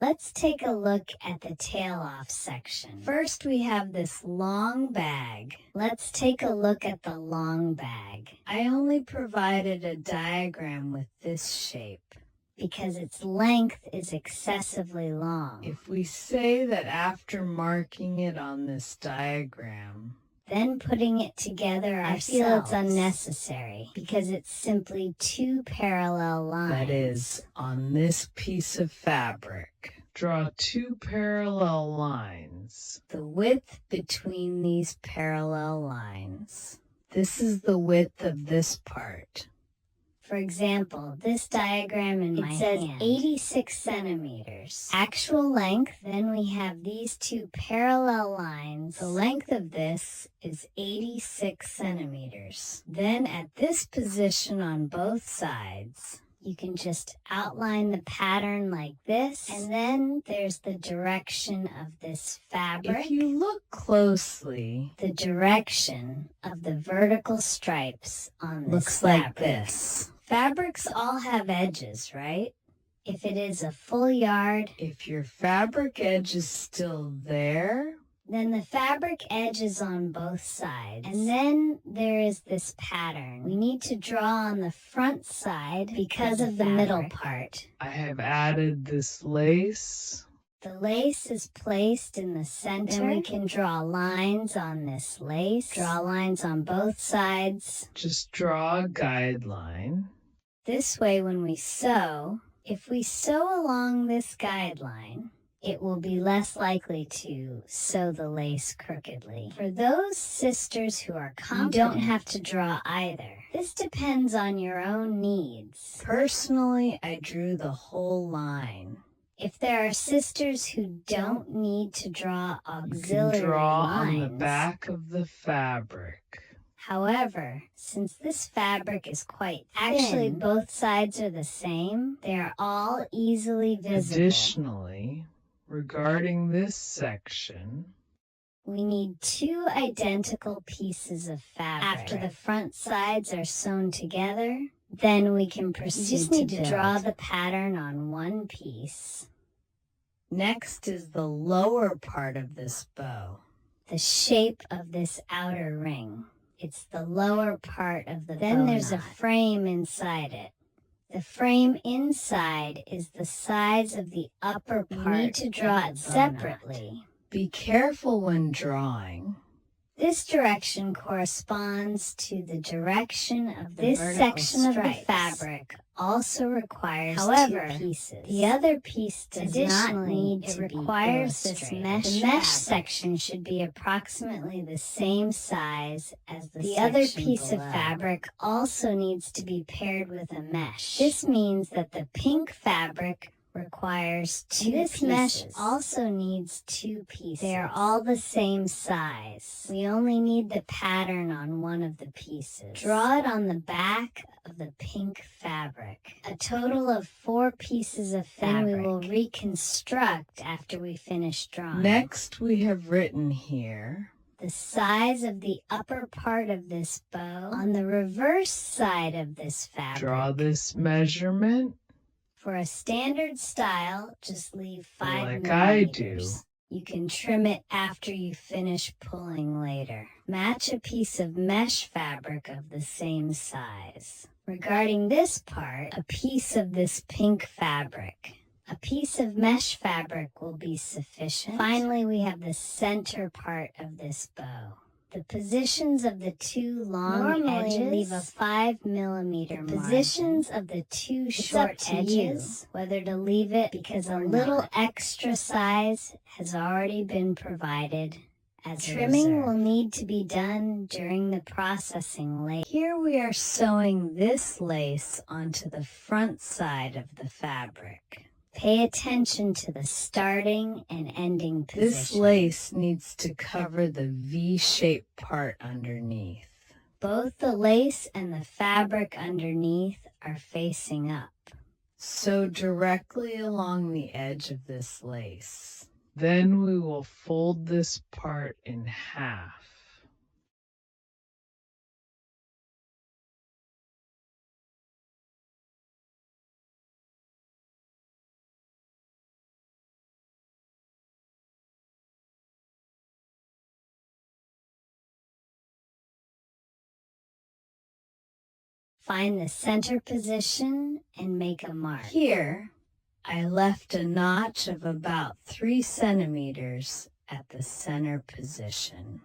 Let's take a look at the tail-off section. First, we have this long bag. Let's take a look at the long bag. I only provided a diagram with this shape because its length is excessively long. If we say that after marking it on this diagram, then putting it together ourselves, I feel it's unnecessary because it's simply two parallel lines. That is, on this piece of fabric, draw two parallel lines. The width between these parallel lines. This is the width of this part. For example, this diagram in my hand, it says 86 centimeters. Actual length, then we have these two parallel lines. The length of this is 86 centimeters. Then at this position on both sides, you can just outline the pattern like this, and then there's the direction of this fabric. If you look closely, the direction of the vertical stripes on this looks like this. Fabrics all have edges, right? If it is a full yard, if your fabric edge is still there, then the fabric edge is on both sides. And then there is this pattern. We need to draw on the front side because of the middle part. I have added this lace. The lace is placed in the center. And we can draw lines on this lace. Draw lines on both sides. Just draw a guideline. This way, when we sew, if we sew along this guideline, it will be less likely to sew the lace crookedly. For those sisters who are confident, you don't have to draw either. This depends on your own needs. Personally, I drew the whole line. If there are sisters who don't need to draw auxiliary lines, draw on the back of the fabric. However, since this fabric is quite thin, actually both sides are the same, they are all easily visible. Additionally, regarding this section, we need two identical pieces of fabric. After the front sides are sewn together, then we can proceed to build. You just need to draw the pattern on one piece. Next is the lower part of this bow, the shape of this outer ring. It's the lower part of the bow. Then there's a frame inside it. The frame inside is the size of the upper part. You need to draw it separately. Be careful when drawing. This direction corresponds to the direction of this section of the fabric. Also requires two pieces. The other piece does not need to be illustrated. The mesh section should be approximately the same size as the other piece of fabric. Also needs to be paired with a mesh. This means that the pink fabric requires two pieces. This mesh also needs two pieces. They are all the same size. We only need the pattern on one of the pieces. Draw it on the back of the pink fabric. A total of 4 pieces of fabric. Then we will reconstruct after we finish drawing. Next, we have written here the size of the upper part of this bow on the reverse side of this fabric. Draw this measurement. For a standard style, just leave 5 millimeters. I do. You can trim it after you finish pulling later. Match a piece of mesh fabric of the same size. Regarding this part, a piece of this pink fabric. A piece of mesh fabric will be sufficient. Finally, we have the center part of this bow. The positions of the two long edges leave a 5 millimeter margin. The positions of the two short edges, whether to leave it because a little extra size has already been provided as trimming will need to be done during the processing later. Here we are sewing this lace onto the front side of the fabric. Pay attention to the starting and ending position. This lace needs to cover the V-shaped part underneath. Both the lace and the fabric underneath are facing up. Sew directly along the edge of this lace. Then we will fold this part in half. Find the center position and make a mark. Here, I left a notch of about 3 centimeters at the center position.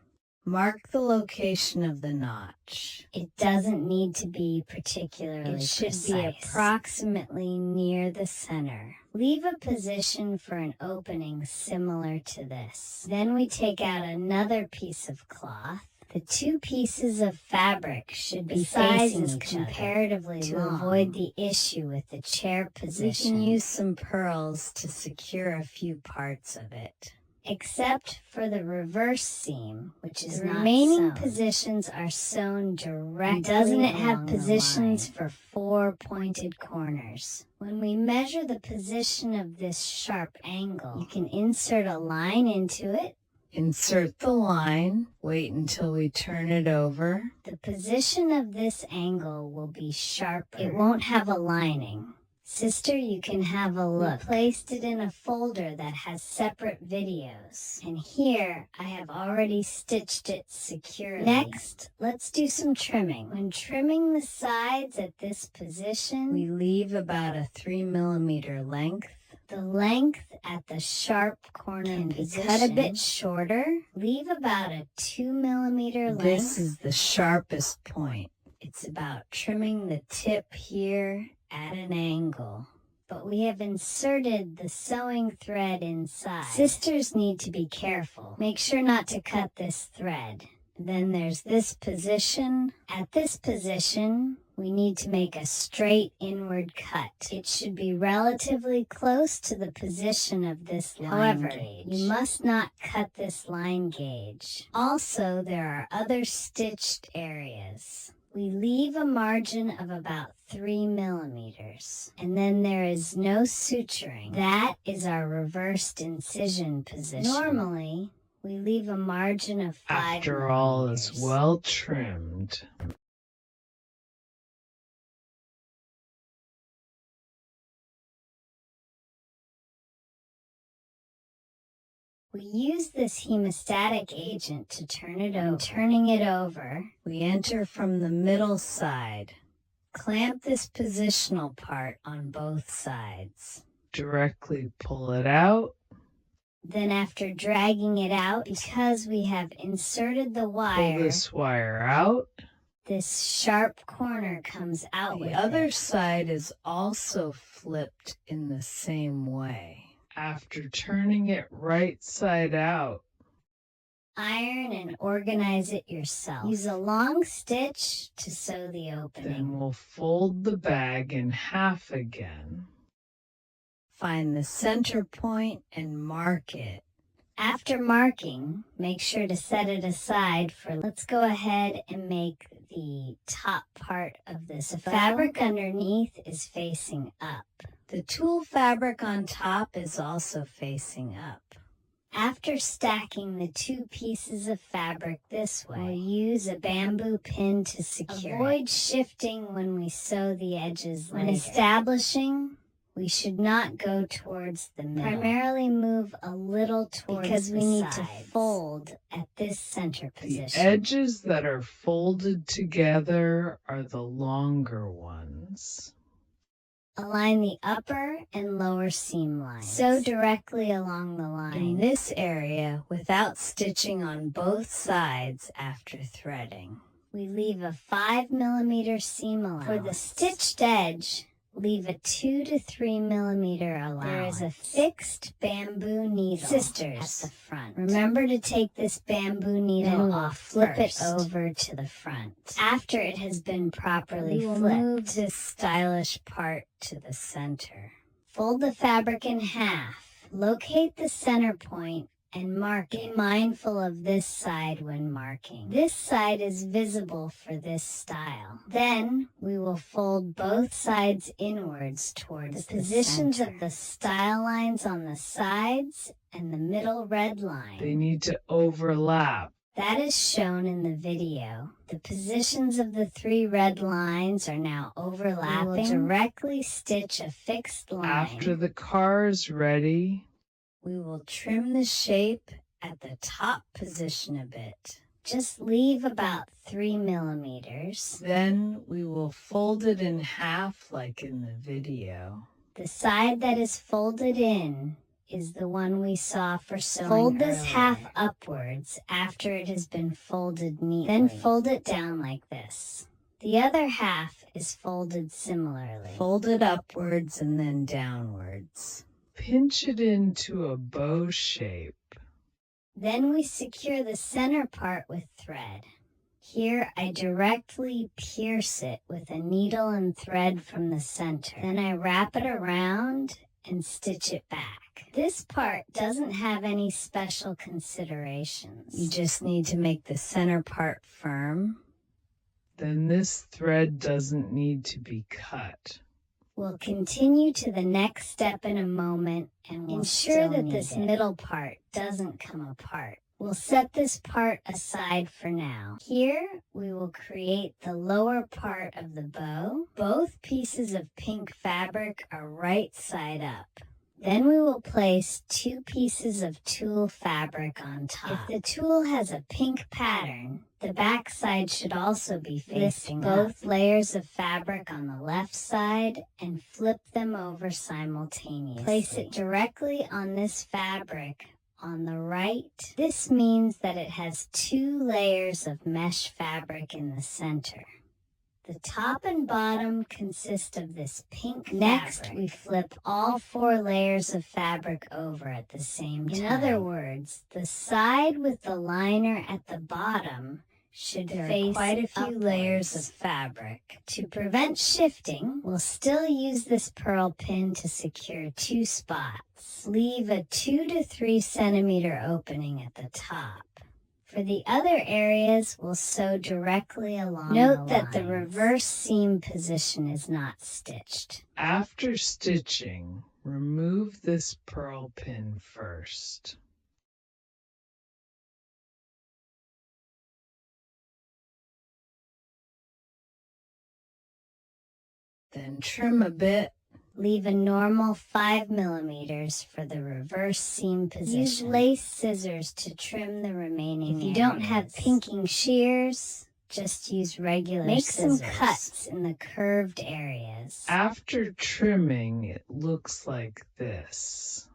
Mark the location of the notch. It doesn't need to be particularly precise. It should be approximately near the center. Leave a position for an opening similar to this. Then we take out another piece of cloth. The 2 pieces of fabric should be facing each other comparatively to avoid the issue with the chair position. We can use some pearls to secure a few parts of it. Except for the reverse seam, which is not sewn. The remaining positions are sewn directly. Doesn't it have positions for 4 pointed corners? When we measure the position of this sharp angle, you can insert a line into it. Insert the line, wait until we turn it over. The position of this angle will be sharper. It won't have a lining. Sister, you can have a look. We placed it in a folder that has separate videos. And here, I have already stitched it securely. Next, let's do some trimming. When trimming the sides at this position, we leave about a 3 millimeter length. The length at the sharp corner can be cut a bit shorter. Leave about a 2 millimeter length. This is the sharpest point. It's about trimming the tip here at an angle. But we have inserted the sewing thread inside. Sisters need to be careful. Make sure not to cut this thread. Then there's this position. At this position, we need to make a straight inward cut. It should be relatively close to the position of this line gauge. You must not cut this line gauge. Also, there are other stitched areas. We leave a margin of about 3 millimeters. And then there is no suturing. That is our reversed incision position. Normally, we leave a margin of 5 After all is well trimmed. We use this hemostatic agent to turn it over. Turning it over, we enter from the middle side. Clamp this positional part on both sides. Directly pull it out. Then after dragging it out, because we have inserted the wire, pull this wire out. This sharp corner comes out with it. The other side is also flipped in the same way. After turning it right side out, iron and organize it yourself. Use a long stitch to sew the opening. Then we'll fold the bag in half again. Find the center point and mark it. After marking, make sure to set it aside for, let's go ahead and make the top part of this. The fabric underneath is facing up. The tulle fabric on top is also facing up. After stacking the 2 pieces of fabric this way, we'll use a bamboo pin to secure it. Avoid shifting when we sew the edges later. When establishing, we should not go towards the middle. Primarily move a little towards because we need to fold at this center position. The edges that are folded together are the longer ones. Align the upper and lower seam lines. Sew directly along the line. In this area, without stitching on both sides after threading. We leave a 5 millimeter seam allowance. For the stitched edge, leave a 2 to 3 millimeter allowance. There is a fixed bamboo needle, sisters, at the front. Remember to take this bamboo needle off. Flip it over to the front. After it has been properly flipped, move this stylish part to the center. Fold the fabric in half. Locate the center point and mark it. Be mindful of this side when marking. This side is visible for this style. Then we will fold both sides inwards towards the positions of the style lines on the sides and the middle red line. They need to overlap. That is shown in the video. The positions of the 3 red lines are now overlapping. We will directly stitch a fixed line. After the car is ready, we will trim the shape at the top position a bit. Just leave about 3 millimeters. Then we will fold it in half like in the video. The side that is folded in is the one we saw for sewing. Fold this half upwards after it has been folded neatly. Then fold it down like this. The other half is folded similarly. Fold it upwards and then downwards. Pinch it into a bow shape. Then we secure the center part with thread. Here I directly pierce it with a needle and thread from the center. Then I wrap it around and stitch it back. This part doesn't have any special considerations. You just need to make the center part firm. Then this thread doesn't need to be cut. We'll continue to the next step in a moment and we'll ensure that this middle part doesn't come apart. We'll set this part aside for now. Here, we will create the lower part of the bow. Both pieces of pink fabric are right side up. Then we will place 2 pieces of tulle fabric on top. If the tulle has a pink pattern, the back side should also be facing up. Lift both layers of fabric on the left side and flip them over simultaneously. Place it directly on this fabric on the right. This means that it has 2 layers of mesh fabric in the center. The top and bottom consist of this pink fabric. Next, we flip all 4 layers of fabric over at the same time. In other words, the side with the liner at the bottom should face quite a few upwards. layers of fabric. To prevent shifting, we'll still use this purl pin to secure 2 spots. Leave a 2 to 3 centimeter opening at the top. For the other areas, we'll sew directly along the lines. Note that the reverse seam position is not stitched. After stitching, remove this purl pin first. Then trim a bit. Leave a normal 5 millimeters for the reverse seam position. Use lace scissors to trim the remaining areas. If you don't have pinking shears, just use regular scissors. Make some cuts in the curved areas. After trimming, it looks like this.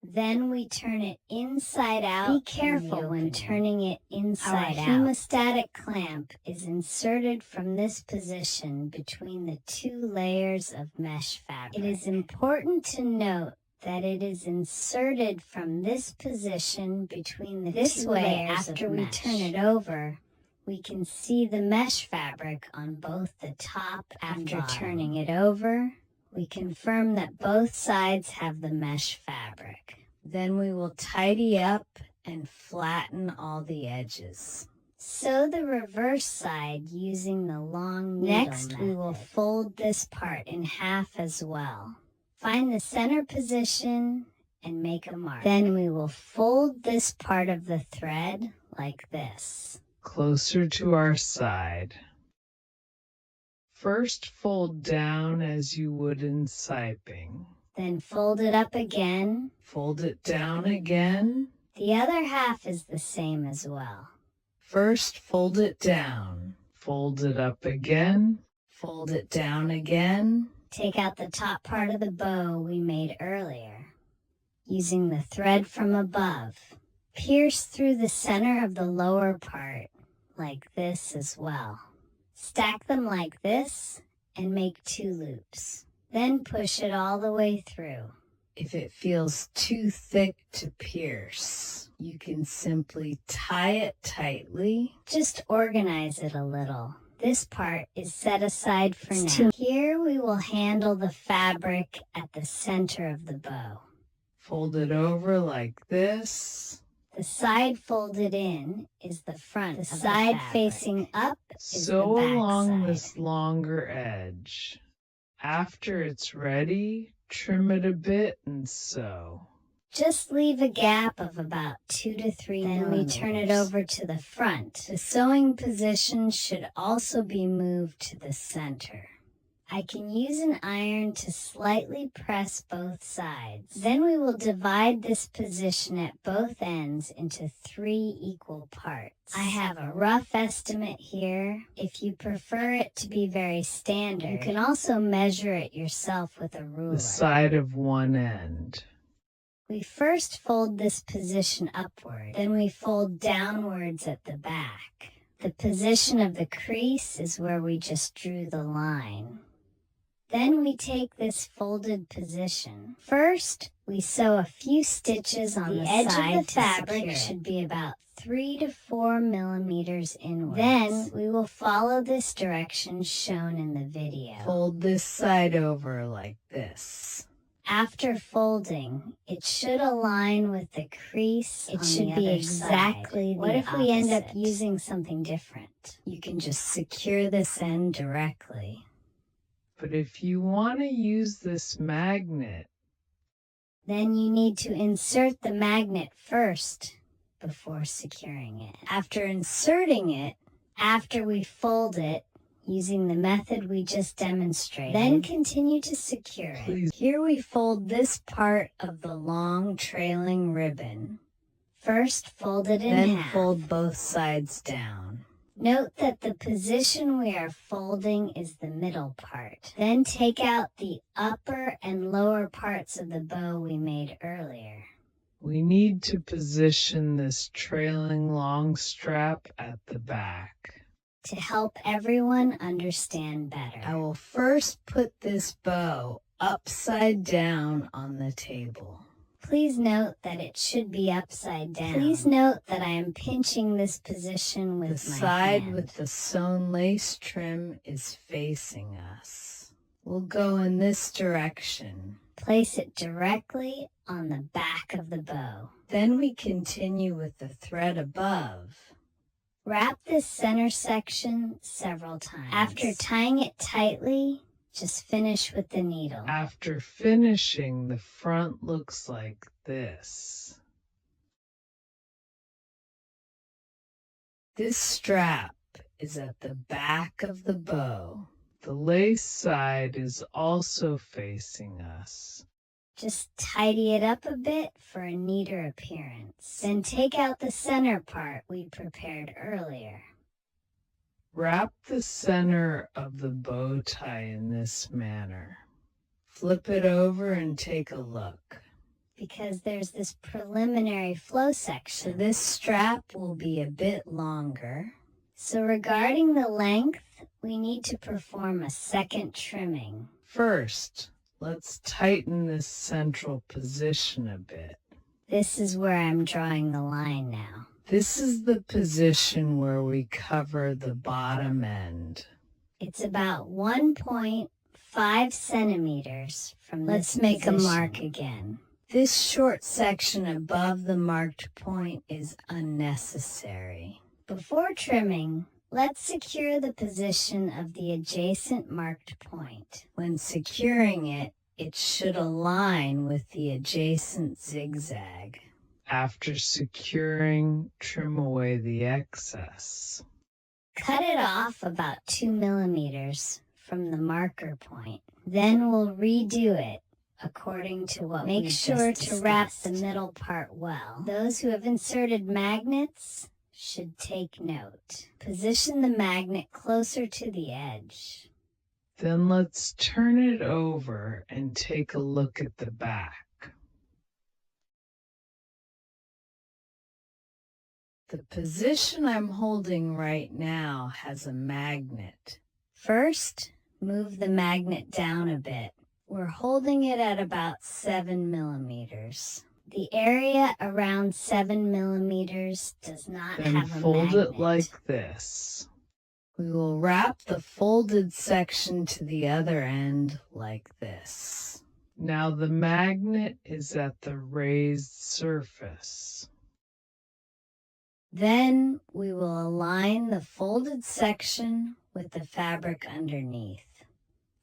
Then we turn it inside out. Be careful when turning it inside out. Our hemostatic clamp is inserted from this position between the 2 layers of mesh fabric. It is important to note that it is inserted from this position between the 2 layers of mesh. This way, after we turn it over, we can see the mesh fabric on both the top and bottom. After turning it over, we confirm that both sides have the mesh fabric. Then we will tidy up and flatten all the edges. Sew the reverse side using the long needle Next, we will fold this part in half as well. Find the center position and make a mark. Then we will fold this part of the thread like this. Closer to our side. First fold down as you would in siping. Then fold it up again. Fold it down again. The other half is the same as well. First fold it down. Fold it up again. Fold it down again. Take out the top part of the bow we made earlier. Using the thread from above, pierce through the center of the lower part like this as well. Stack them like this and make 2 loops. Then push it all the way through. If it feels too thick to pierce, you can simply tie it tightly. Just organize it a little. This part is set aside for now. Here we will handle the fabric at the center of the bow. Fold it over like this. The side folded in is the front. The side facing up is the back Sew along side. this longer edge. After it's ready, trim it a bit and sew. Just leave a gap of about 2 to 3 millimeters. Then we turn it over to the front. The sewing position should also be moved to the center. I can use an iron to slightly press both sides. Then we will divide this position at both ends into 3 equal parts. I have a rough estimate here. If you prefer it to be very standard, you can also measure it yourself with a ruler. The side of one end. We first fold this position upward, then we fold downwards at the back. The position of the crease is where we just drew the line. Then we take this folded position. First, we sew a few stitches on the edge of the fabric. Should be about 3 to 4 millimeters inwards. Then we will follow this direction shown in the video. Fold this side over like this. After folding, it should align with the crease. It should be exactly the opposite. What if we end up using something different? You can just secure this end directly. But if you want to use this magnet, then you need to insert the magnet first before securing it. After inserting it, after we fold it, using the method we just demonstrated, then continue to secure it. Here we fold this part of the long trailing ribbon. First, fold it in then half. Fold both sides down. Note that the position we are folding is the middle part. Then take out the upper and lower parts of the bow we made earlier. We need to position this trailing long strap at the back. To help everyone understand better, I will first put this bow upside down on the table. Please note that it should be upside down. Please note that I am pinching this position with my hand. The side with the sewn lace trim is facing us. We'll go in this direction. Place it directly on the back of the bow. Then we continue with the thread above. Wrap this center section several times. After tying it tightly, just finish with the needle. After finishing, the front looks like this. This strap is at the back of the bow. The lace side is also facing us. Just tidy it up a bit for a neater appearance. Then take out the center part we prepared earlier. Wrap the center of the bow tie in this manner. Flip it over and take a look. Because there's this preliminary flow section. So this strap will be a bit longer. So regarding the length, we need to perform a second trimming. First, let's tighten this central position a bit. This is where I'm drawing the line now. This is the position where we cover the bottom end. It's about 1.5 centimeters from this Let's make position. a mark again. This short section above the marked point is unnecessary. Before trimming, let's secure the position of the adjacent marked point. When securing it, it should align with the adjacent zigzag. After securing, trim away the excess. Cut it off about 2 millimeters from the marker point. Then we'll redo it according to what we just discussed. Make sure to wrap the middle part well. Those who have inserted magnets should take note. Position the magnet closer to the edge. Then let's turn it over and take a look at the back. The position I'm holding right now has a magnet. First, move the magnet down a bit. We're holding it at about 7 millimeters. The area around 7 millimeters does not Then have a fold magnet. it like this. We will wrap the folded section to the other end like this. Now the magnet is at the raised surface. Then we will align the folded section with the fabric underneath.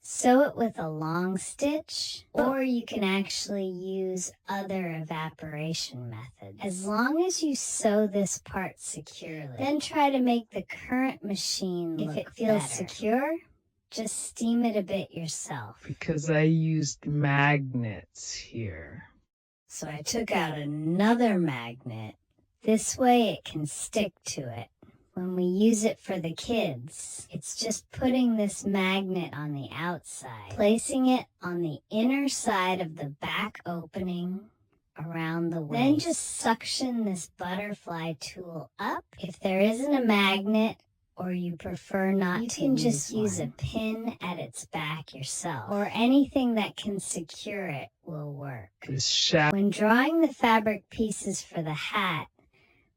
Sew it with a long stitch, or you can actually use other evaporation methods. As long as you sew this part securely, then try to make the current machine look better. If it feels secure, Just steam it a bit yourself. Because I used magnets here. So I took out another magnet. This way it can stick to it. When we use it for the kids, it's just putting this magnet on the outside, placing it on the inner side of the back opening around the waist. Then just suction this butterfly tool up. If there isn't a magnet, or you prefer not to, you can just use a pin at its back yourself, or anything that can secure it will work. When drawing the fabric pieces for the hat,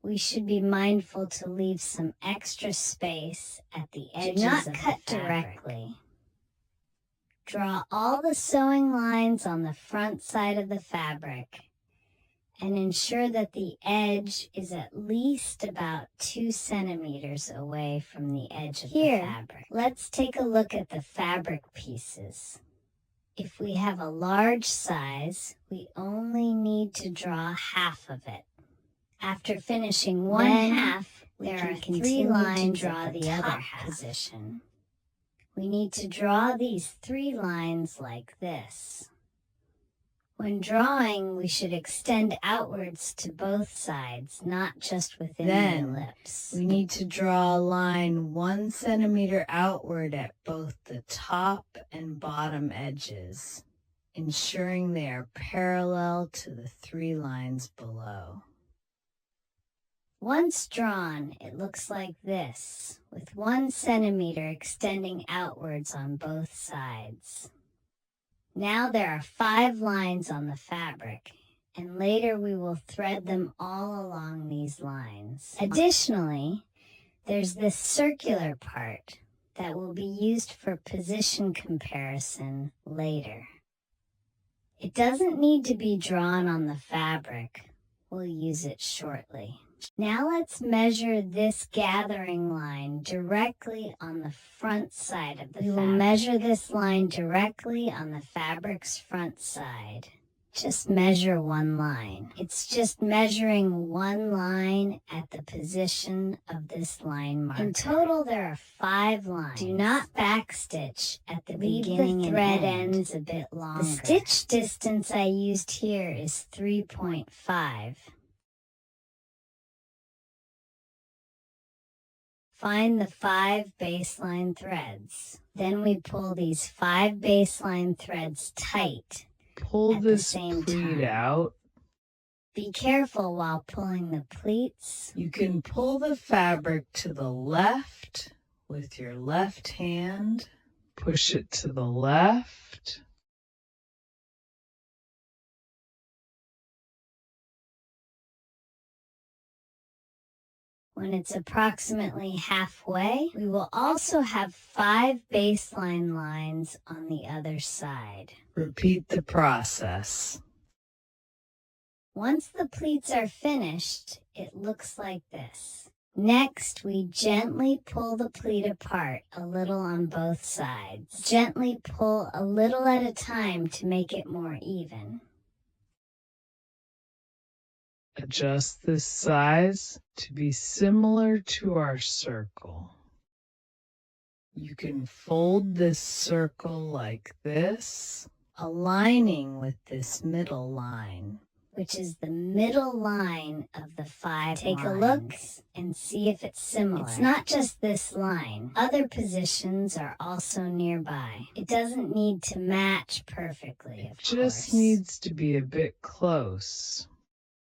we should be mindful to leave some extra space at the edges. Do not cut directly. Draw all the sewing lines on the front side of the fabric and ensure that the edge is at least about 2 centimeters away from the edge of the fabric. Let's take a look at the fabric pieces. If we have a large size, we only need to draw half of it. After finishing one half, there are 3 lines to draw the other half position. We need to draw these 3 lines like this. When drawing, we should extend outwards to both sides, not just within the ellipse. We need to draw a line 1 centimeter outward at both the top and bottom edges, ensuring they are parallel to the 3 lines below. Once drawn, it looks like this, with 1 centimeter extending outwards on both sides. Now there are 5 lines on the fabric, and later we will thread them all along these lines. Additionally, there's this circular part that will be used for position comparison later. It doesn't need to be drawn on the fabric. We'll use it shortly. Now let's measure this gathering line directly on the front side of the fabric. We will measure this line directly on the fabric's front side. Just measure 1 line. It's just measuring 1 line at the position of this line marker. In total, there are 5 lines. Do not backstitch at the beginning. Leave the thread ends a bit longer. The stitch distance I used here is 3.5. Find the 5 baseline threads. Then we pull these 5 baseline threads tight. Pull this pleat out. Be careful while pulling the pleats. You can pull the fabric to the left with your left hand. Push it to the left. When it's approximately halfway, we will also have 5 baseline lines on the other side. Repeat the process. Once the pleats are finished, it looks like this. Next, we gently pull the pleat apart a little on both sides. Gently pull a little at a time to make it more even. Adjust this size to be similar to our circle. You can fold this circle like this, aligning with this middle line, which is the middle line of the 5 Take lines. A look and see if it's similar. It's not just this line. Other positions are also nearby. It doesn't need to match perfectly, of course. It just needs to be a bit close.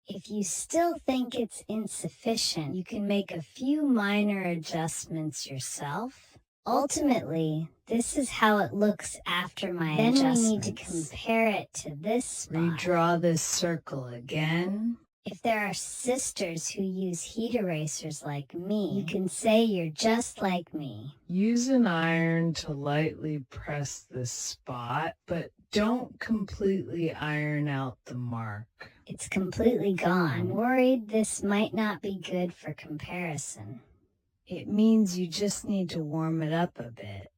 If you still think it's insufficient, you can make a few minor adjustments yourself. Ultimately, this is how it looks after my adjustments. Then we need to compare it to this spot. Redraw this circle again. If there are sisters who use heat erasers like me, you can say you're just like me. Use an iron to lightly press this spot, but don't completely iron out the mark. It's completely gone. I'm worried this might not be good for comparison. It means you just need to warm it up a bit.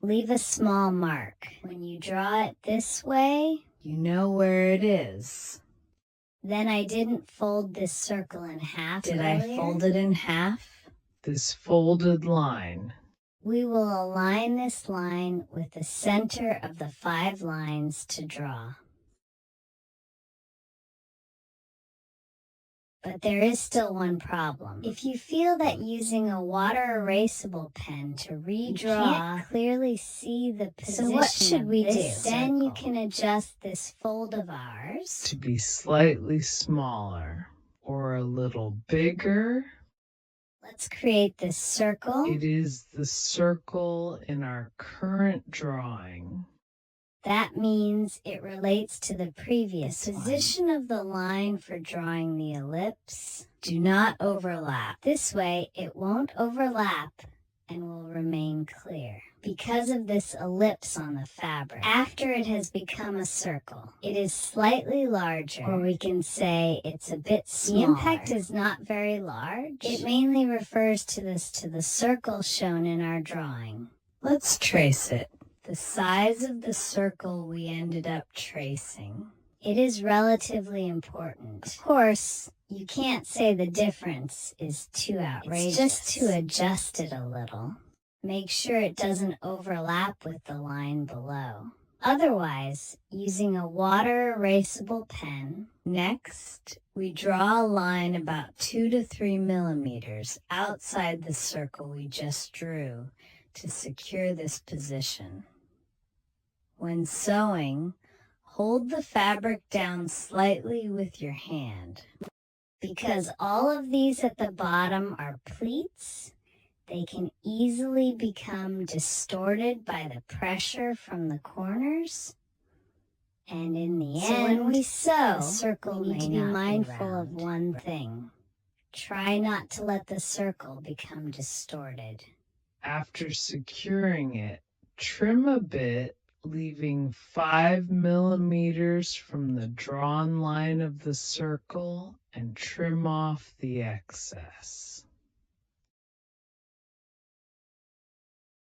Leave a small mark. When you draw it this way, you know where it is. Then I didn't fold this circle in half. Did I fold it in half? This folded line. We will align this line with the center of the 5 lines to draw. But there is still one problem. If you feel that using a water erasable pen to redraw, you can't clearly see the position, so what should we do? Then you can adjust this fold of ours to be slightly smaller or a little bigger. Let's create this circle. It is the circle in our current drawing. That means it relates to the previous one. The position of the line for drawing the ellipse do not overlap. This way it won't overlap and will remain clear. Because of this ellipse on the fabric, after it has become a circle, it is slightly larger, or we can say it's a bit smaller. The impact is not very large. It mainly refers to the circle shown in our drawing. Let's trace it. The size of the circle we ended up tracing. It is relatively important. Of course, you can't say the difference is too outrageous. It's just to adjust it a little. Make sure it doesn't overlap with the line below. Otherwise, using a water erasable pen. Next, we draw a line about 2 to 3 millimeters outside the circle we just drew to secure this position. When sewing, hold the fabric down slightly with your hand. Because all of these at the bottom are pleats, they can easily become distorted by the pressure from the corners. And in the end, when we sew, the circle we need to be mindful of one thing. Try not to let the circle become distorted. After securing it, trim a bit, leaving 5 millimeters from the drawn line of the circle and trim off the excess.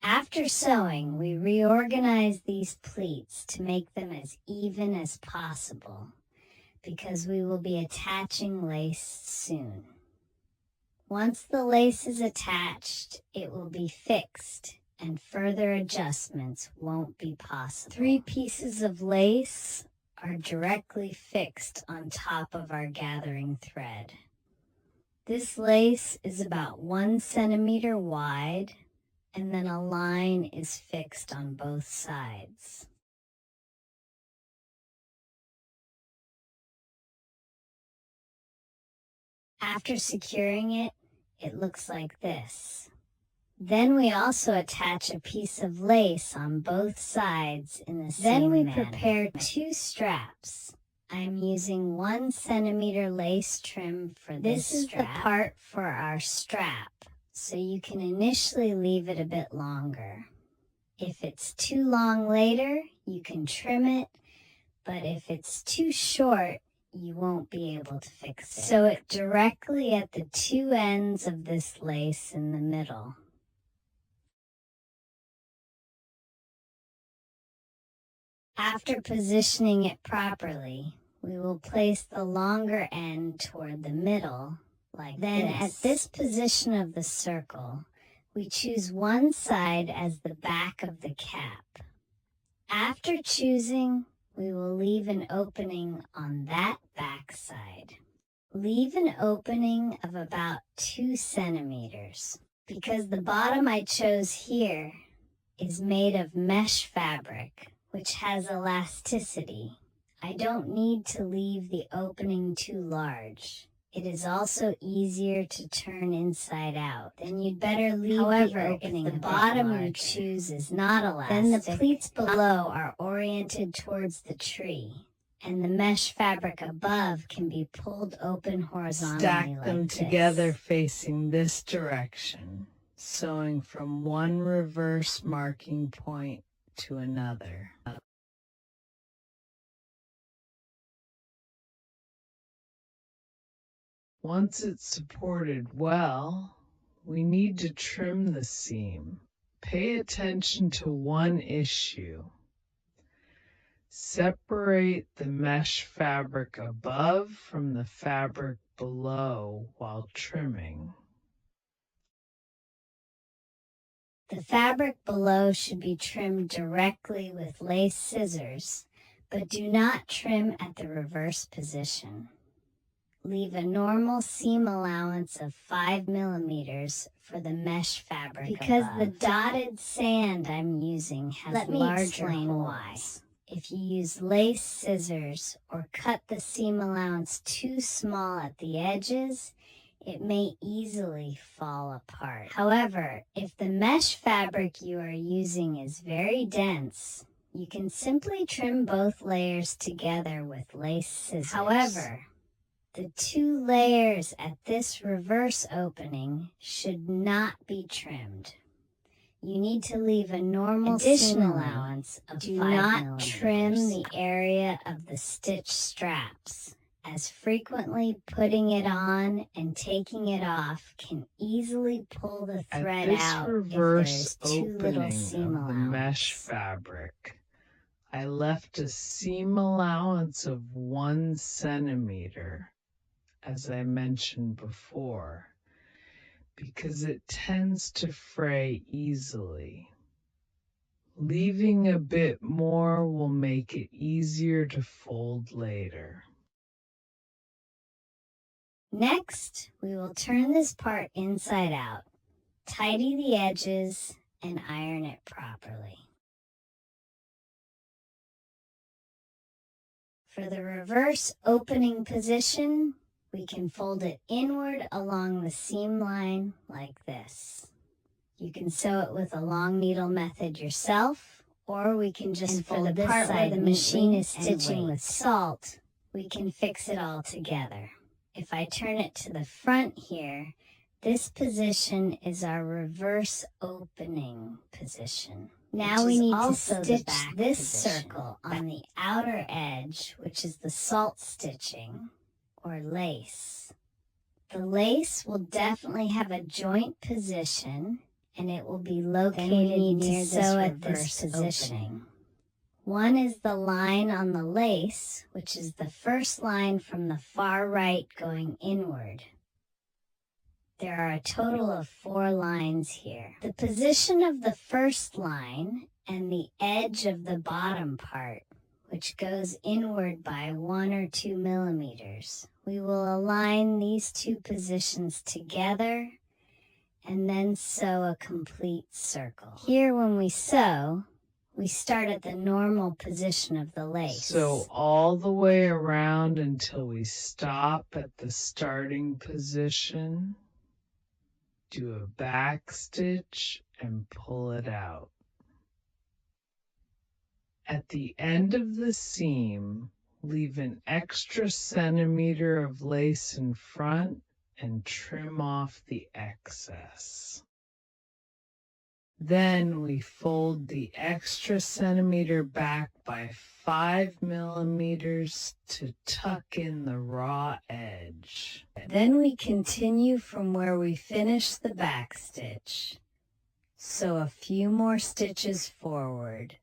After sewing, we reorganize these pleats to make them as even as possible because we will be attaching lace soon. Once the lace is attached, it will be fixed and further adjustments won't be possible. 3 pieces of lace are directly fixed on top of our gathering thread. This lace is about 1 centimeter wide, and then a line is fixed on both sides. After securing it, it looks like this. Then we also attach a piece of lace on both sides in the same manner. Then we prepare 2 straps. I'm using 1 centimeter lace trim for this strap. This is the part for our strap, so you can initially leave it a bit longer. If it's too long later, you can trim it, but if it's too short, you won't be able to fix it. Sew it directly at the 2 ends of this lace in the middle. After positioning it properly, we will place the longer end toward the middle, like then this. At this position of the circle, we choose one side as the back of the cap. After choosing, we will leave an opening on that back side. Leave an opening of about 2 centimeters. Because the bottom I chose here is made of mesh fabric, which has elasticity, I don't need to leave the opening too large. It is also easier to turn inside out. Then you'd better leave the opening. If the bottom you choose is not elastic, then the pleats below are oriented towards the tree, and the mesh fabric above can be pulled open horizontally. Stack them together facing this direction, sewing from one reverse marking point to another. Once it's supported well, we need to trim the seam. Pay attention to one issue. Separate the mesh fabric above from the fabric below while trimming. The fabric below should be trimmed directly with lace scissors, but do not trim at the reverse position. Leave a normal seam allowance of 5 millimeters for the mesh fabric because above. The dotted sand I'm using has larger holes. If you use lace scissors or cut the seam allowance too small at the edges, it may easily fall apart. However, if the mesh fabric you are using is very dense, you can simply trim both layers together with lace scissors. However, the 2 layers at this reverse opening should not be trimmed. You need to leave a normal seam allowance of 5 millimeters. Do not trim the area of the stitch straps, as frequently putting it on and taking it off can easily pull the thread out if there's too little seam allowance. The mesh fabric, I left a seam allowance of 1 centimeter, as I mentioned before, because it tends to fray easily. Leaving a bit more will make it easier to fold later. Next, we will turn this part inside out, tidy the edges, and iron it properly. For the reverse opening position, we can fold it inward along the seam line like this. You can sew it with a long needle method yourself, or we can just fold the part where the machine is stitching with salt, we can fix it all together. If I turn it to the front here, this position is our reverse opening position. Now we need to stitch this circle on the outer edge, which is the salt stitching, or lace. The lace will definitely have a joint position, and it will be located near this position. One is the line on the lace, which is the first line from the far right going inward. There are a total of 4 lines here. The position of the first line and the edge of the bottom part, which goes inward by 1 or 2 millimeters. We will align these 2 positions together and then sew a complete circle. Here, when we sew, we start at the normal position of the lace. Sew all the way around until we stop at the starting position. Do a back stitch and pull it out. At the end of the seam, leave an extra centimeter of lace in front and trim off the excess. Then we fold the extra centimeter back by 5 millimeters to tuck in the raw edge. Then we continue from where we finished the back stitch. Sew a few more stitches forward.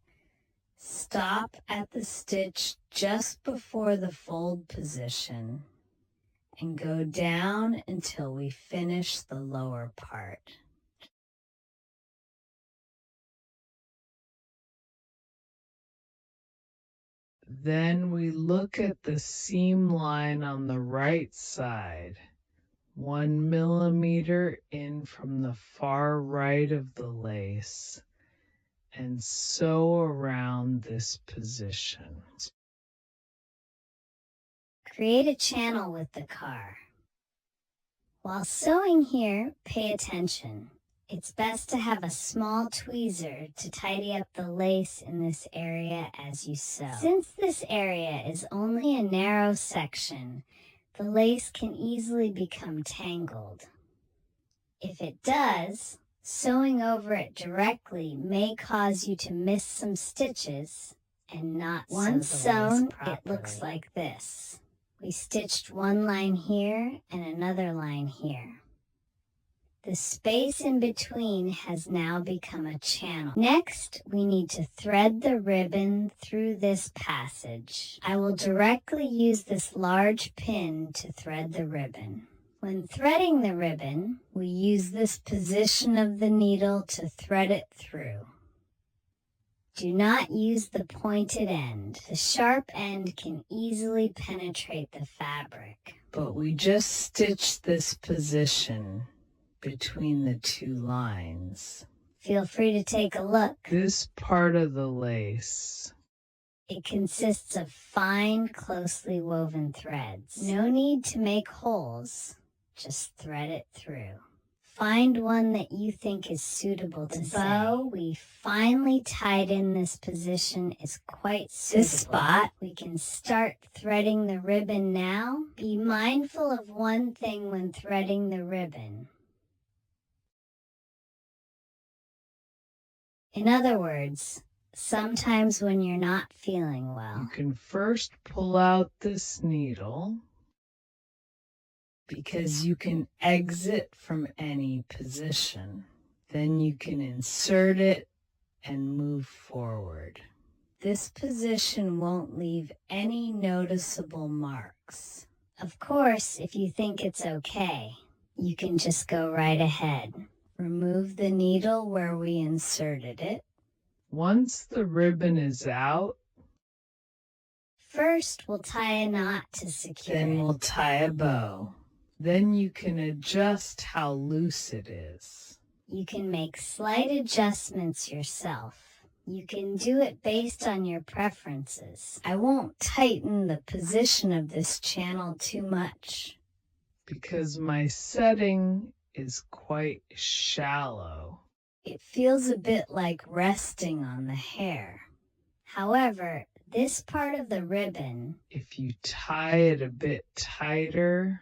Stop at the stitch just before the fold position and go down until we finish the lower part. Then we look at the seam line on the right side, 1 millimeter in from the far right of the lace, and sew around this position. Create a channel with the car. While sewing here, pay attention. It's best to have a small tweezer to tidy up the lace in this area as you sew. Since this area is only a narrow section, the lace can easily become tangled. If it does, sewing over it directly may cause you to miss some stitches and not sew the lace properly. Once sewn, it looks like this. We stitched 1 line here and another line here. The space in between has now become a channel. Next, we need to thread the ribbon through this passage. I will directly use this large pin to thread the ribbon. When threading the ribbon, we use this position of the needle to thread it through. Do not use the pointed end. The sharp end can easily penetrate the fabric. But we just stitched this position between the two lines. Feel free to take a look. This part of the lace. It consists of fine, closely woven threads. No need to make holes. Just thread it through. Find one that you think is suitable to the bow we finally tied in this position is quite suitable. This spot, we can start threading the ribbon now. Be mindful of one thing when threading the ribbon. In other words, sometimes when you're not feeling well, You can first pull out this needle, because you can exit from any position. Then you can insert it and move forward. This position won't leave any noticeable marks. of course, if you think it's okay, you can just go right ahead. Remove the needle where we inserted it. once the ribbon is out, First, we'll tie a knot to secure Then it. we'll tie a bow. then you can adjust how loose it is. You can make slight adjustments yourself. You can do it based on your preferences. I won't tighten the position of this channel too much. Because my setting is quite shallow. It feels a bit like resting on the hair. However, this part of the ribbon, If you tie it a bit tighter,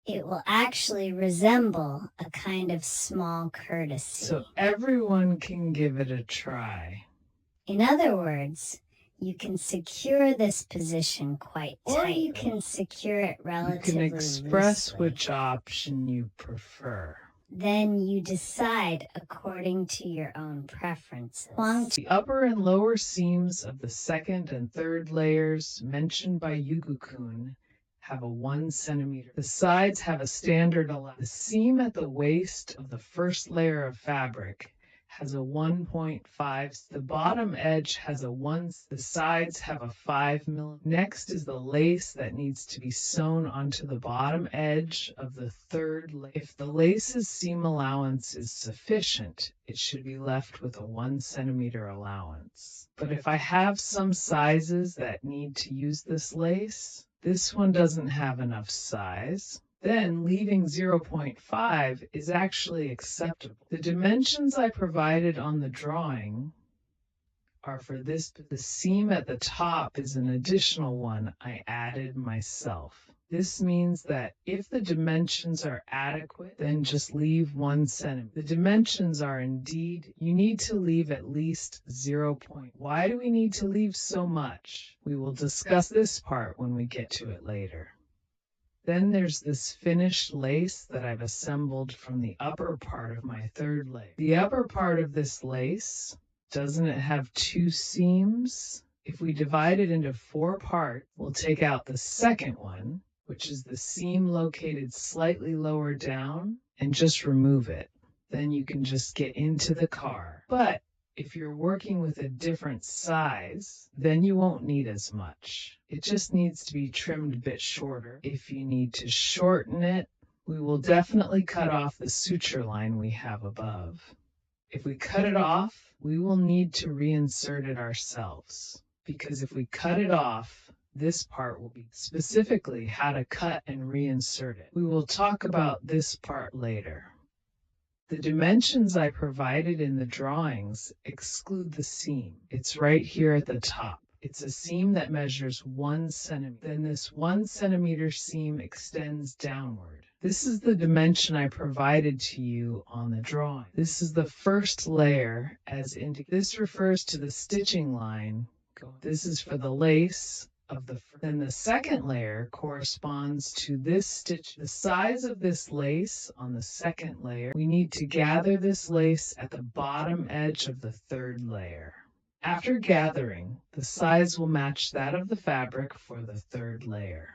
it will actually resemble a kind of small courtesy. so everyone can give it a try. In other words, you can secure this position quite tight, or you can secure it You relatively can express loosely. which option you prefer. Then you decide according to your own preferences. The upper and lower seams of the second and third layers mentioned by Yugu-kun have a 1 centimeter. The sides have a standard allowance. The seam at the waist of the first layer of fabric has a 1.5. The bottom edge has a 1. The sides have a 5 millimeter. Next is the lace that needs to be sewn onto the bottom edge of the third layer. If the lace's seam allowance is sufficient, it should be left with a 1 centimeter allowance. But if I have some sizes that need to use this lace, this one doesn't have enough size, then leaving 0.5 is actually acceptable. The dimensions I provided on the drawing are for this. The seam at the top is an additional one I added myself. This means that if the dimensions are adequate, then just leave 1 centimeter. The dimensions are indeed, you need to leave at least 0. Why do we need to leave so much? We will discuss this part when we get to it later. Then there's this finished lace that I've assembled from the upper part of my third layer. The upper part of this lace, doesn't it have 2 seams? If we divide it into 4 parts, we'll take out the second one, which is the seam located slightly lower down, and just remove it. Then you can just get into the car. But if you're working with a different size, then you won't need as much. It just needs to be trimmed a bit shorter. If you need to shorten it, we will definitely cut off the suture line we have above. If we cut it off, we will need to reinsert it ourselves. Because if we cut it off, this part will be specifically how to cut and reinsert it. We will talk about this part later. The dimensions I provided in the drawings exclude the seam. It's right here at the top. It's a seam that measures 1 centimeter. Then this 1 centimeter seam extends downward. This is the dimension I provided to you on the drawing. This is the first layer as indicated. This refers to the stitching line. This is for the lace. Then the second layer corresponds to this stitch. The size of this lace on the second layer, we need to gather this lace at the bottom edge of the third layer. After gathering, the size will match that of the fabric for the third layer.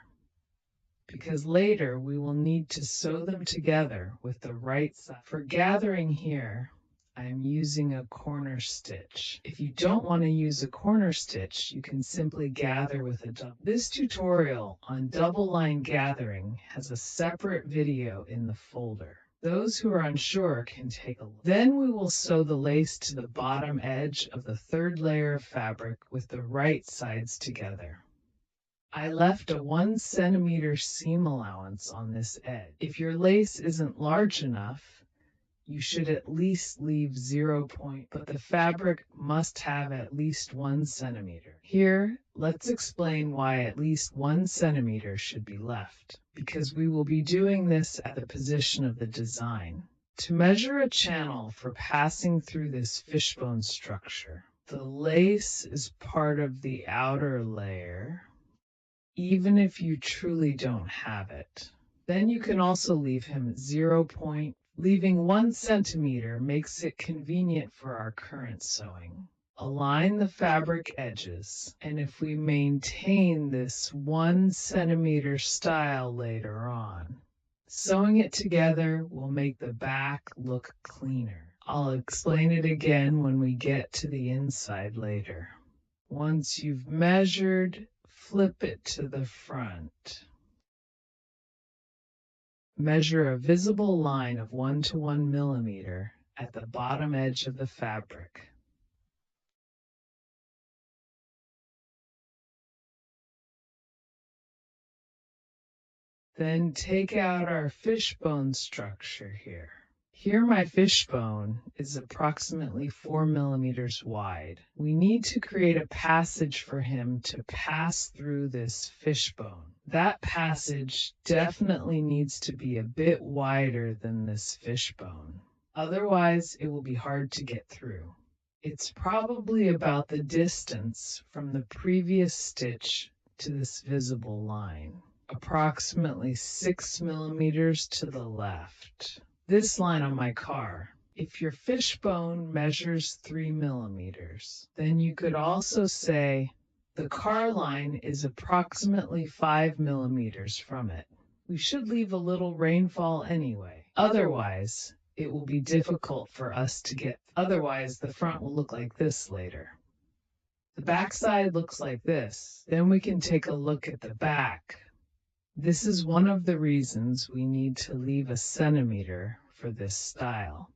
because later we will need to sew them together with the right side. For gathering here, I am using a corner stitch. If you don't want to use a corner stitch, you can simply gather with a double. This tutorial on double line gathering has a separate video in the folder. Those who are unsure can take a look. Then we will sew the lace to the bottom edge of the third layer of fabric with the right sides together. I left a 1 centimeter seam allowance on this edge. If your lace isn't large enough, you should at least leave 0. But the fabric must have at least 1 centimeter. Here, let's explain why at least 1 centimeter should be left, because we will be doing this at the position of the design. To measure a channel for passing through this fishbone structure, the lace is part of the outer layer, even if you truly don't have it. Then you can also leave him at 0. Leaving 1 centimeter makes it convenient for our current sewing. Align the fabric edges, and if we maintain this 1 centimeter style later on, sewing it together will make the back look cleaner. I'll explain it again when we get to the inside later. Once you've measured, flip it to the front. Measure a visible line of 1 to 1 millimeter at the bottom edge of the fabric. Then take out our fishbone structure here. Here my fishbone is approximately 4 millimeters wide. We need to create a passage for him to pass through this fishbone. That passage definitely needs to be a bit wider than this fishbone. Otherwise, it will be hard to get through. It's probably about the distance from the previous stitch to this visible line, approximately 6 millimeters to the left. This line on my car. If your fishbone measures 3 millimeters, then you could also say the car line is approximately 5 millimeters from it. We should leave a little rainfall anyway. Otherwise, it will be difficult for us to get. Otherwise, the front will look like this later. The back side looks like this. Then we can take a look at the back. This is one of the reasons we need to leave a centimeter for this style.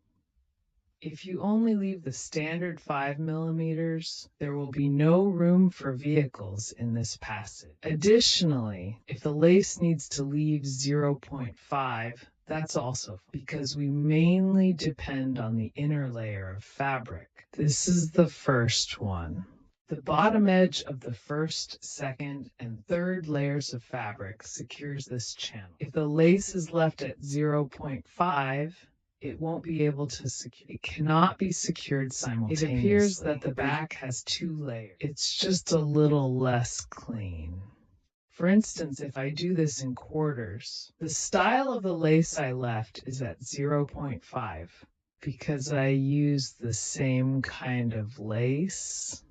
If you only leave the standard 5 millimeters, there will be no room for vehicles in this passage. Additionally, if the lace needs to leave 0.5, that's also because we mainly depend on the inner layer of fabric. This is the first one. The bottom edge of the first, second, and third layers of fabric secures this channel. If the lace is left at 0.5, it won't be able to secure. It cannot be secured simultaneously. It appears that the back has 2 layers. It's just a little less clean. For instance, if I do this in quarters, the style of the lace I left is at 0.5 because I used the same kind of lace.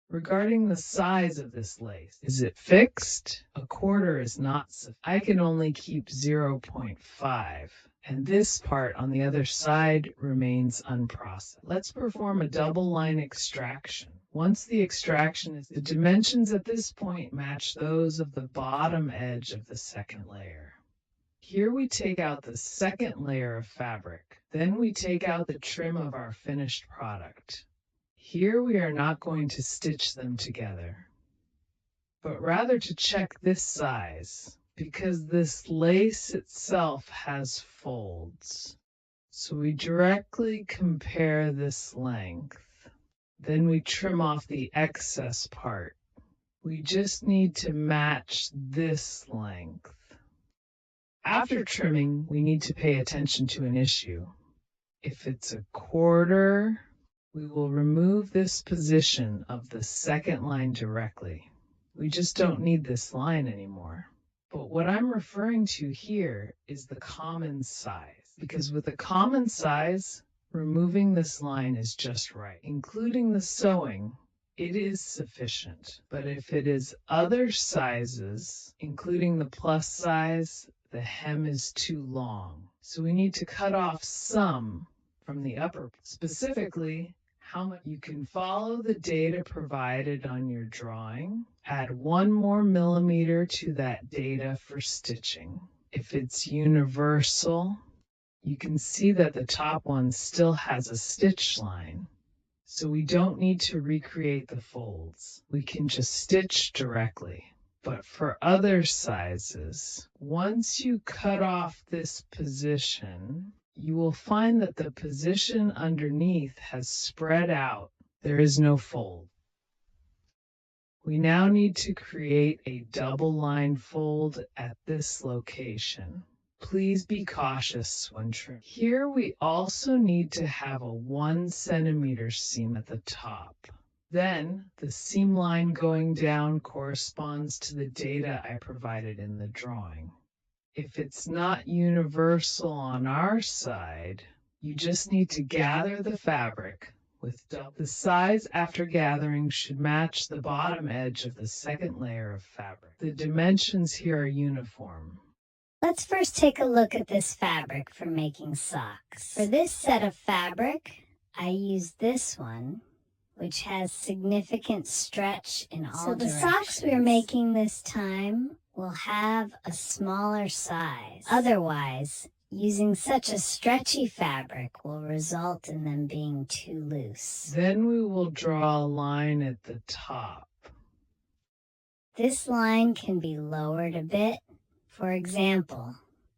Regarding the size of this lace, is it fixed? A quarter is not sufficient. I can only keep 0.5, and this part on the other side remains unprocessed. Let's perform a double line extraction. Once the extraction is, the dimensions at this point match those of the bottom edge of the second layer. Here we take out the second layer of fabric. Then we take out the trim of our finished product. Here we are not going to stitch them together, but rather to check this size, because this lace itself has folds. So we directly compare this length. Then we trim off the excess part. We just need to match this length. After trimming, we need to pay attention to an issue. If it's a quarter, we will remove this position of the second line directly. We just don't need this line anymore. But what I'm referring to here is the common size, because with the common size, removing this line is just right. Including the sewing, it is sufficient. But if it is other sizes, including the plus size, the hem is too long. So we need to cut off some from the upper. Specifically, how much you can follow the data provided on your drawing. Add 1 more millimeter to that data for stitching. If it's universal, you can see that the top one still has a stitch line. So we don't need to recreate the folds. We can just stitch directly. But for other sizes, once you cut off this position, you will find that the position underneath has spread out. There is no fold. We now need to create a double line fold at this location. Please be cautious when trimming. Here we also need to have a 1 centimeter seam at the top. Then the seam line going down corresponds to the data I provided in the drawing. If it's not universal on our side, you just need to gather the fabric with the size after gathering should match the bottom edge of the second layer of fabric. The dimensions here are uniform. Let's first take a look at this fabric for making socks. For this set of fabric, I used this one, which has significant stretch in all directions. So the socks we're making this time will have a smaller size. Otherwise, using such a stretchy fabric will result in them being too loose. Then we will draw a line at the top. This line can be lowered a bit. For example,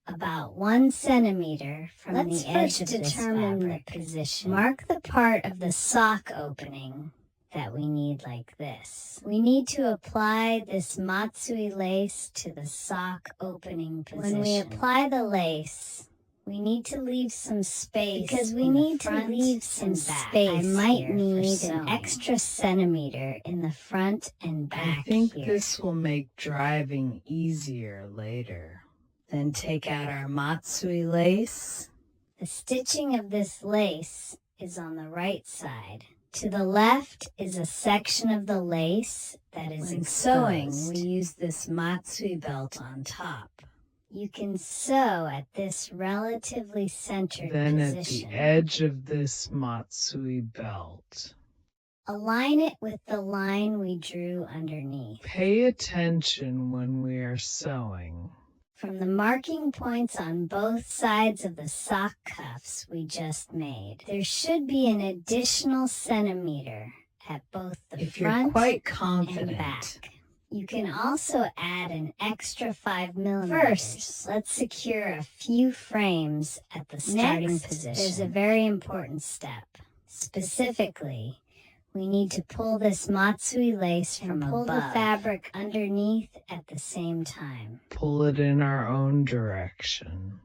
about 1 centimeter from the edge of this fabric position. Mark the part of the sock opening that we need like this. We need to apply this matsui lace to the sock opening position. When we apply the lace, we need to leave some space because we need to leave some space. I might need an extra centimeter in the front and back. I think this will make driving easier later. Then take out our matsui lace. The stitching of this lace is on the right side. To the left is a section of the lace that is When exposed. sewing, we use this matsui belt on top. You can sew at this relatively centered Then position. at the edge of this matsui belt, align it with the line we drew underneath. pay attention when we are sewing. From the marking points on both sides of the sock cuffs we just made, there should be an additional centimeter at both the If you're front quite and confident, back. You can also add an extra 5 millimeters. First, let's secure a few frames at the starting position. There's a very important step. Specifically, we need to pull this matsui lace from above. Pull the fabric underneath at the same time. Pull it in our own direction.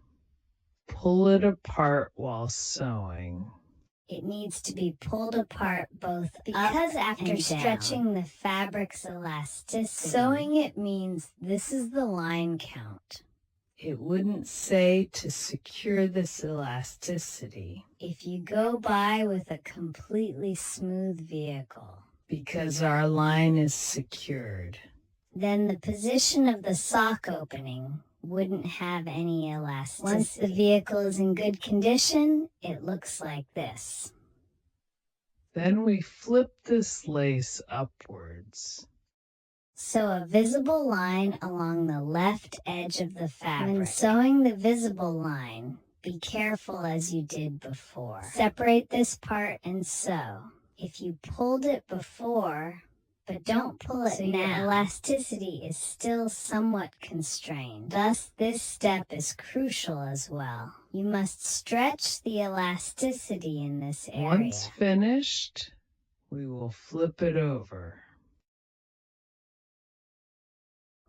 Pull it apart while sewing. It needs to be pulled apart both because after stretching the fabric's elasticity, sewing it means this is the line count. It wouldn't say to secure this elasticity if you go by with a completely smooth vehicle, because our line is secured. Then the position of the sock opening wouldn't have any elasticity. Once the vehicle is in good condition, it looks like this. Then we flip this lace upwards. Sew a visible line along the left edge of the fabric. When sewing the visible line, be careful as you did before. Separate this part and sew. If you pulled it before, but don't pull it now, your elasticity is still somewhat constrained. Thus, this step is crucial as well. You must stretch the elasticity in this area. Once finished, we will flip it over.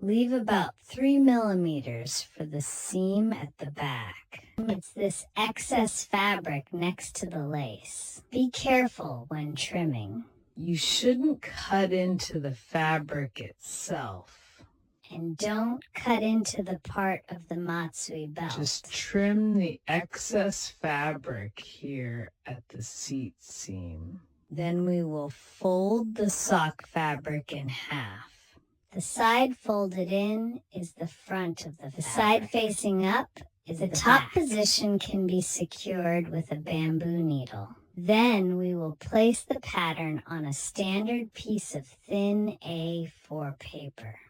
Leave about 3 millimeters for the seam at the back. It's this excess fabric next to the lace. Be careful when trimming. You shouldn't cut into the fabric itself. And don't cut into the part of the matsui belt. Just trim the excess fabric here at the seat seam. Then we will fold the sock fabric in half. The side folded in is the front of the fabric. The side facing up is the top position can be secured with a bamboo needle. Then we will place the pattern on a standard piece of thin A4 paper.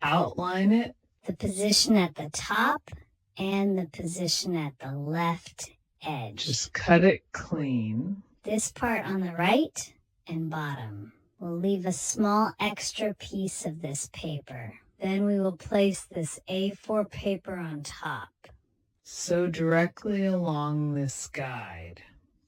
Outline it. The position at the top and the position at the left edge. Just cut it clean. This part on the right and bottom. We'll leave a small extra piece of this paper. Then we will place this A4 paper on top. Sew directly along this guide.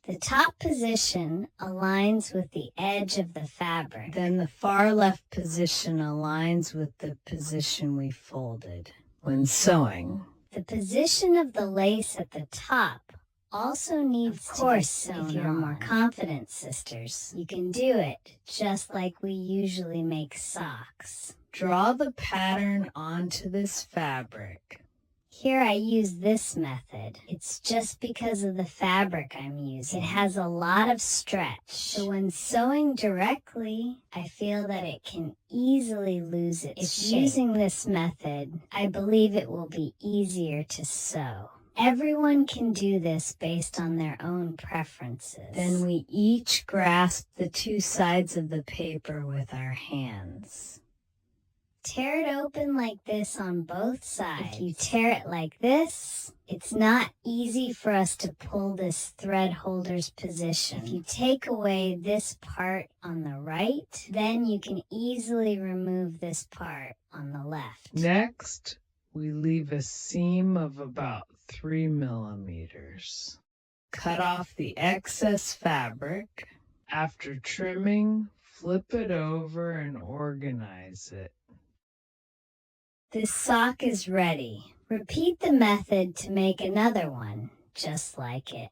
The top position aligns with the edge of the fabric. Then the far left position aligns with the position we folded. When sewing, the position of the lace at the top also needs to be sewn. If you're more confident, sisters, you can do it just like we usually make socks. Draw the pattern onto this fabric. Here I use this method. It's just because of the fabric I'm using. It has a lot of stretch, so when sewing directly, I feel that it can easily lose its shape. Using this method, I believe it will be easier to sew. Everyone can do this based on their own preferences. Then we each grasp the two sides of the paper with our hands. Tear it open like this on both sides. If you tear it like this, it's not easy for us to pull this thread holder's position. If you take away this part on the right, then you can easily remove this part on the left. Next, we leave a seam of about 3 millimeters. Cut off the excess fabric. After trimming, flip it over and organize it. This sock is ready. Repeat the method to make another one just like it.